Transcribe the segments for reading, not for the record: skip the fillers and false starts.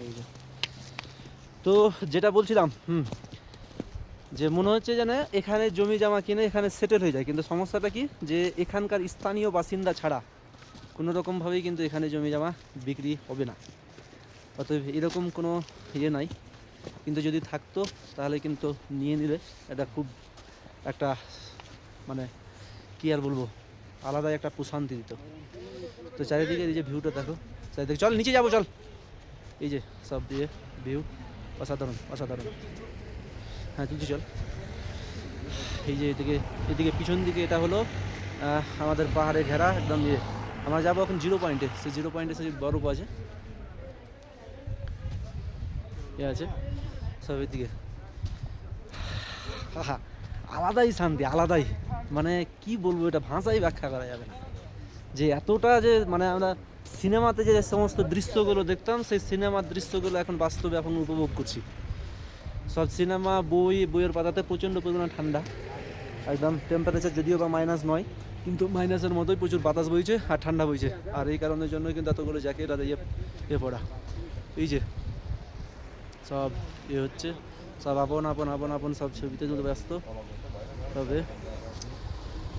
এই যে, তো যেটা বলছিলাম যে মনে হচ্ছে যেন এখানে জমি জমা কিনে এখানে সেটেল হয়ে যায়, কিন্তু সমস্যাটা কি যে এখানকার স্থানীয় বাসিন্দা ছাড়া কোনো রকমভাবেই কিন্তু এখানে জমি জমা বিক্রি হবে না। অতএব এরকম কোনো ইয়ে নাই, কিন্তু যদি থাকতো তাহলে কিন্তু নিয়ে নিলে এটা খুব একটা মানে কী আর বলবো, আলাদাই একটা প্রশান্তি দিত। তো চারিদিকে এই যে ভিউটা দেখো, চারিদিকে চল নিচে যাবো চল, এই যে সব দিয়ে ভিউ অসাধারণ অসাধারণ। হ্যাঁ তুলছি চল। এই যে এদিকে এদিকে পিছন দিকে এটা হলো আমাদের পাহাড়ে ঘেরা একদম ইয়ে। আমরা যাবো এখন 0 পয়েন্টে, সেই 0 পয়েন্টে সেই বরফ আছে, এ আছে সব এদিকে। হা, আলাদাই শান্তি, আলাদাই, মানে কি বলবো, এটা ভাষাই ব্যাখ্যা করা যাবে না যে এতটা যে মানে আমরা সিনেমাতে যে সমস্ত দৃশ্যগুলো দেখতাম সেই সিনেমার দৃশ্যগুলো এখন বাস্তবে এখন উপভোগ করছি। সব সিনেমা বইয়ের পাতাতে প্রচণ্ড পরিমাণে ঠান্ডা, একদম টেম্পারেচার যদিও বা মাইনাস নয়, কিন্তু মাইনাসের মতোই প্রচুর বাতাস বইছে আর ঠান্ডা বইছে, আর এই কারণের জন্য কিন্তু এতগুলো জ্যাকেট আর ইয়ে পড়া। এই যে সব হচ্ছে, সব আপন আপন আপন আপন সব ছবিতে কিন্তু ব্যস্ত। তবে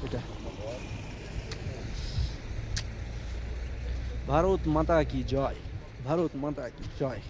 এটা ভারত মাতা কি জয়, ভারত মাতা কি জয়।